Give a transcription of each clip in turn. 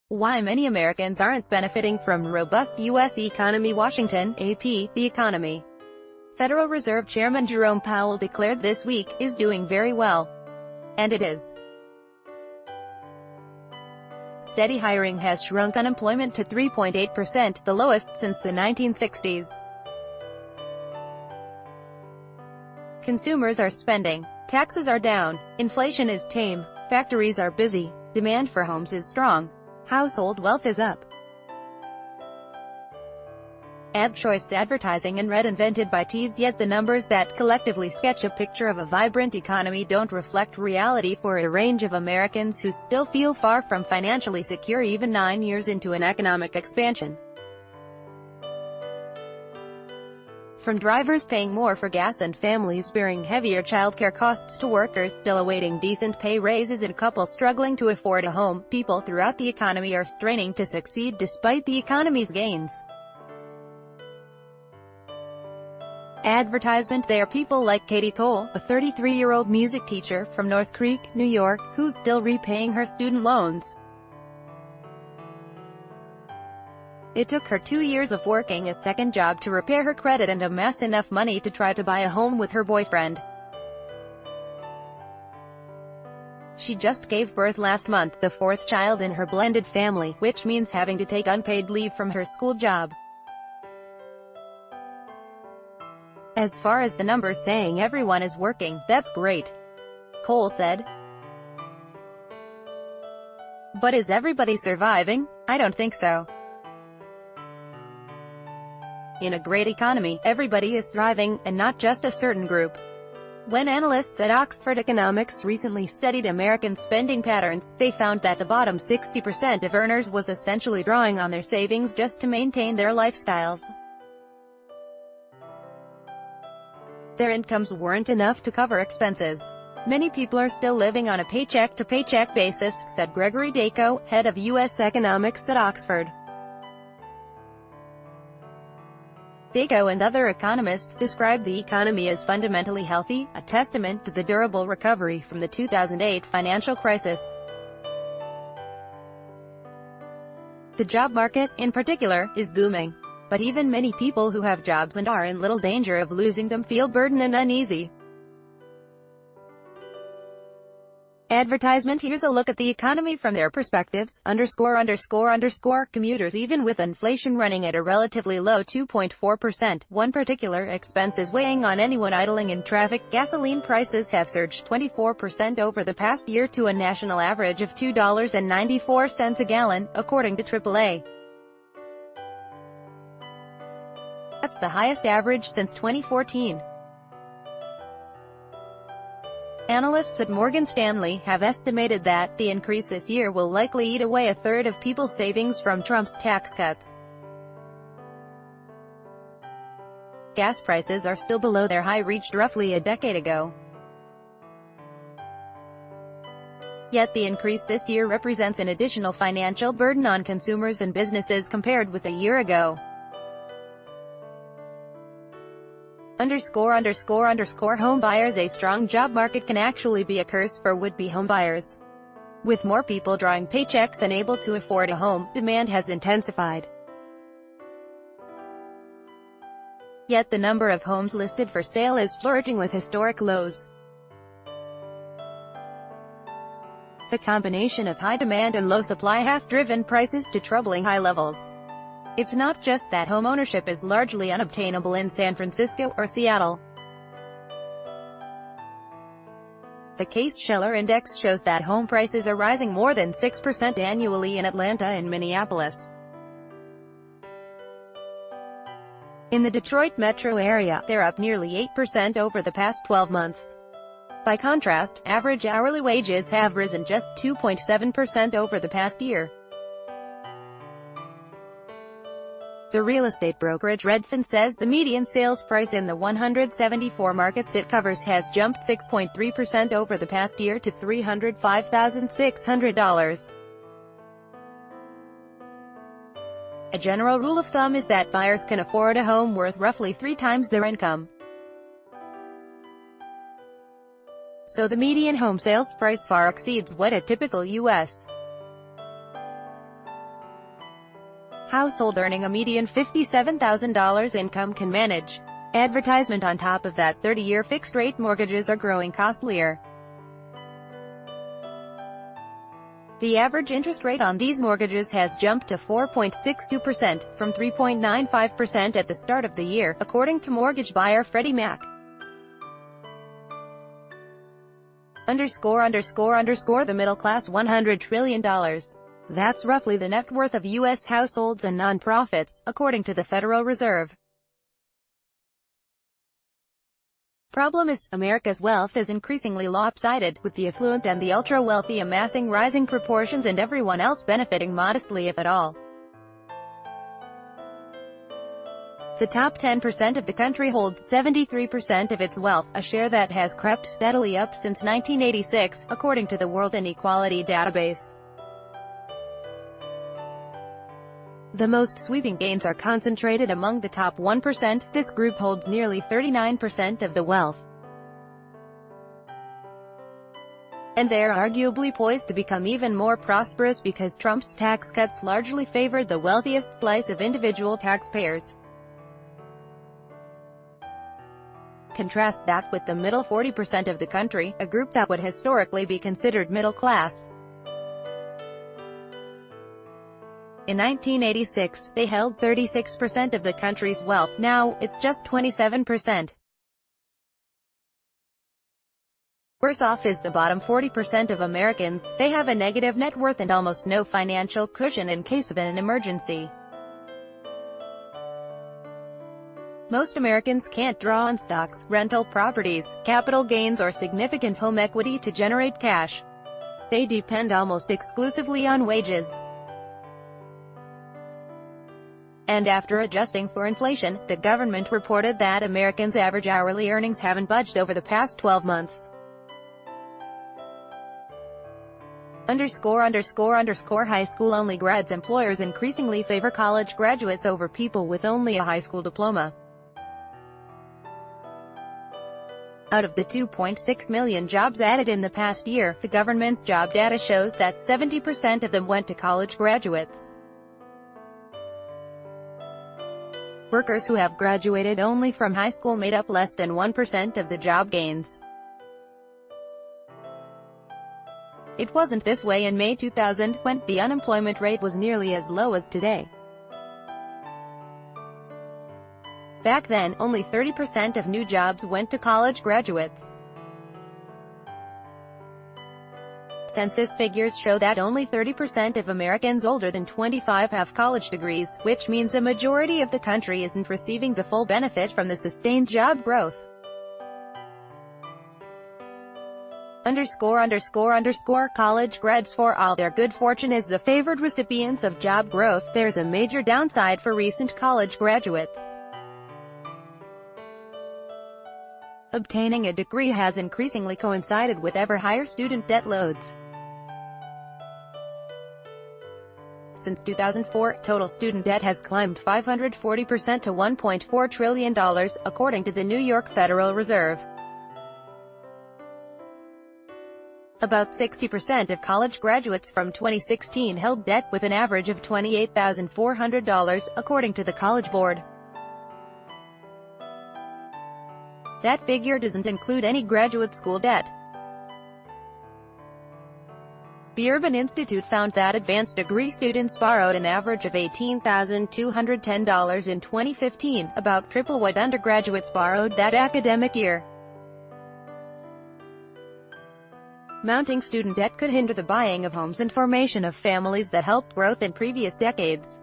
Why many Americans aren't benefiting from robust U.S. economy. Washington, AP, The Economy. Federal Reserve Chairman Jerome Powell declared this week, is doing very well. And it is. Steady hiring has shrunk unemployment to 3.8%, the lowest since the 1960s. Consumers are spending. Taxes are down. Inflation is tame. Factories are busy. Demand for homes is strong. Household wealth is up. Ad choice advertising and invented by Teads, yet the numbers that collectively sketch a picture of a vibrant economy don't reflect reality for a range of Americans who still feel far from financially secure even 9 years into an economic expansion. From drivers paying more for gas and families bearing heavier childcare costs to workers still awaiting decent pay raises and couples struggling to afford a home, people throughout the economy are straining to succeed despite the economy's gains. Advertisement. There are people like Katie Cole, a 33-year-old music teacher from North Creek, New York, who's still repaying her student loans. It took her 2 years of working a second job to repair her credit and amass enough money to try to buy a home with her boyfriend. She just gave birth last month, the fourth child in her blended family, which means having to take unpaid leave from her school job. As far as the numbers saying everyone is working, that's great, Cole said. But is everybody surviving? I don't think so. In a great economy, everybody is thriving, and not just a certain group. When analysts at Oxford Economics recently studied American spending patterns, they found that the bottom 60% of earners was essentially drawing on their savings just to maintain their lifestyles. Their incomes weren't enough to cover expenses. Many people are still living on a paycheck-to-paycheck basis, said Gregory Dacko, head of U.S. economics at Oxford. Dacko and other economists describe the economy as fundamentally healthy, a testament to the durable recovery from the 2008 financial crisis. The job market, in particular, is booming. But even many people who have jobs and are in little danger of losing them feel burdened and uneasy. Advertisement. Here's a look at the economy from their perspectives. Commuters. Even with inflation running at a relatively low 2.4%, one particular expense is weighing on anyone idling in traffic. Gasoline prices have surged 24% over the past year to a national average of $2.94 a gallon, according to AAA. That's the highest average since 2014. Analysts at Morgan Stanley have estimated that the increase this year will likely eat away a third of people's savings from Trump's tax cuts. Gas prices are still below their high reached roughly a decade ago. Yet the increase this year represents an additional financial burden on consumers and businesses compared with a year ago. Home buyers. A strong job market can actually be a curse for would-be home buyers. With more people drawing paychecks and able to afford a home, demand has intensified. Yet the number of homes listed for sale is flirting with historic lows. The combination of high demand and low supply has driven prices to troubling high levels. It's not just that home ownership is largely unobtainable in San Francisco or Seattle. The Case-Shiller Index shows that home prices are rising more than 6% annually in Atlanta and Minneapolis. In the Detroit metro area, they're up nearly 8% over the past 12 months. By contrast, average hourly wages have risen just 2.7% over the past year. The real estate brokerage Redfin says the median sales price in the 174 markets it covers has jumped 6.3% over the past year to $305,600. A general rule of thumb is that buyers can afford a home worth roughly 3 times their income. So the median home sales price far exceeds what a typical U.S. household earning a median $57,000 income can manage. Advertisement on top of that, 30-year fixed-rate mortgages are growing costlier. The average interest rate on these mortgages has jumped to 4.62%, from 3.95% at the start of the year, according to mortgage buyer Freddie Mac. The middle class $100 trillion. That's roughly the net worth of U.S. households and nonprofits, according to the Federal Reserve. Problem is, America's wealth is increasingly lopsided, with the affluent and the ultra-wealthy amassing rising proportions and everyone else benefiting modestly if at all. The top 10% of the country holds 73% of its wealth, a share that has crept steadily up since 1986, according to the World Inequality Database. The most sweeping gains are concentrated among the top 1%, this group holds nearly 39% of the wealth. And they're arguably poised to become even more prosperous because Trump's tax cuts largely favored the wealthiest slice of individual taxpayers. Contrast that with the middle 40% of the country, a group that would historically be considered middle class. In 1986, they held 36% of the country's wealth, now, it's just 27%. Worse off is the bottom 40% of Americans, they have a negative net worth and almost no financial cushion in case of an emergency. Most Americans can't draw on stocks, rental properties, capital gains or significant home equity to generate cash. They depend almost exclusively on wages. And after adjusting for inflation, the government reported that Americans' average hourly earnings haven't budged over the past 12 months. High school-only grads. Employers increasingly favor college graduates over people with only a high school diploma. Out of the 2.6 million jobs added in the past year, the government's job data shows that 70% of them went to college graduates. Workers who have graduated only from high school made up less than 1% of the job gains. It wasn't this way in May 2000, when the unemployment rate was nearly as low as today. Back then, only 30% of new jobs went to college graduates. Census figures show that only 30% of Americans older than 25 have college degrees, which means a majority of the country isn't receiving the full benefit from the sustained job growth. College grads, for all their good fortune as the favored recipients of job growth, there's a major downside for recent college graduates. Obtaining a degree has increasingly coincided with ever higher student debt loads. Since 2004, total student debt has climbed 540% to $1.4 trillion, according to the New York Federal Reserve. About 60% of college graduates from 2016 held debt with an average of $28,400, according to the College Board. That figure doesn't include any graduate school debt. The Urban Institute found that advanced degree students borrowed an average of $18,210 in 2015, about triple what undergraduates borrowed that academic year. Mounting student debt could hinder the buying of homes and formation of families that helped growth in previous decades.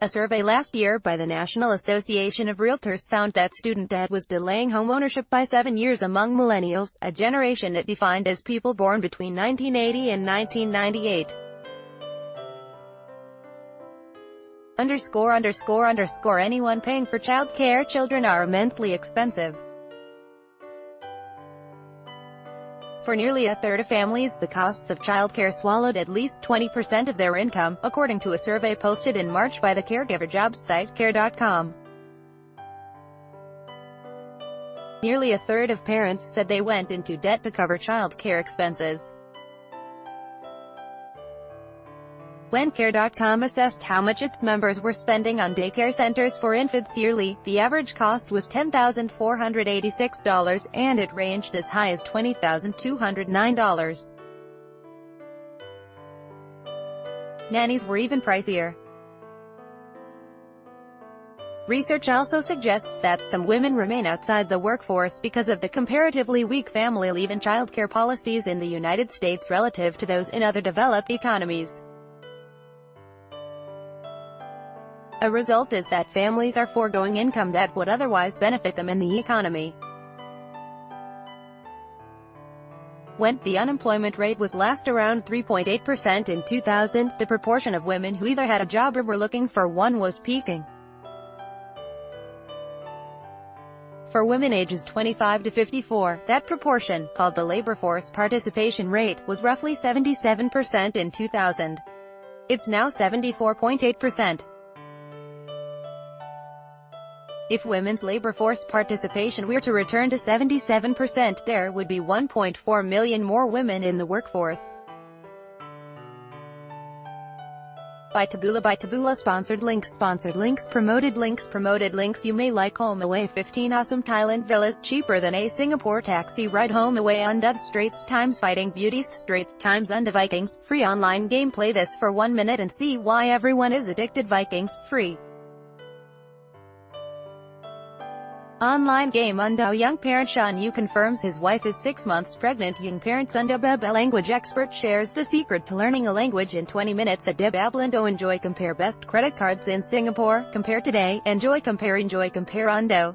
A survey last year by the National Association of Realtors found that student debt was delaying homeownership by 7 years among millennials, a generation it defined as people born between 1980 and 1998. Anyone paying for childcare. Children are immensely expensive. For nearly a third of families, the costs of childcare swallowed at least 20% of their income, according to a survey posted in March by the caregiver jobs site Care.com. Nearly a third of parents said they went into debt to cover child care expenses. When Care.com assessed how much its members were spending on daycare centers for infants yearly, the average cost was $10,486, and it ranged as high as $20,209. Nannies were even pricier. Research also suggests that some women remain outside the workforce because of the comparatively weak family leave and childcare policies in the United States relative to those in other developed economies. A result is that families are foregoing income that would otherwise benefit them in the economy. When the unemployment rate was last around 3.8% in 2000, the proportion of women who either had a job or were looking for one was peaking. For women ages 25 to 54, that proportion, called the labor force participation rate, was roughly 77% in 2000. It's now 74.8%. If women's labor force participation were to return to 77%, there would be 1.4 million more women in the workforce. By Taboola. Sponsored links, promoted links. You may like home away 15 awesome Thailand villas cheaper than a Singapore taxi ride. Home away under the Straits Times Fighting Beauties Straits Times under Vikings. Free online game. Play this for 1 minute and see why everyone is addicted. Vikings. Free. Online game. Undo. Young parent Sean Yu confirms his wife is 6 months pregnant. Young parent Undo Beba language expert shares the secret to learning a language in 20 minutes at Debablindo. Enjoy compare best credit cards in Singapore. Compare today. Enjoy compare Undo.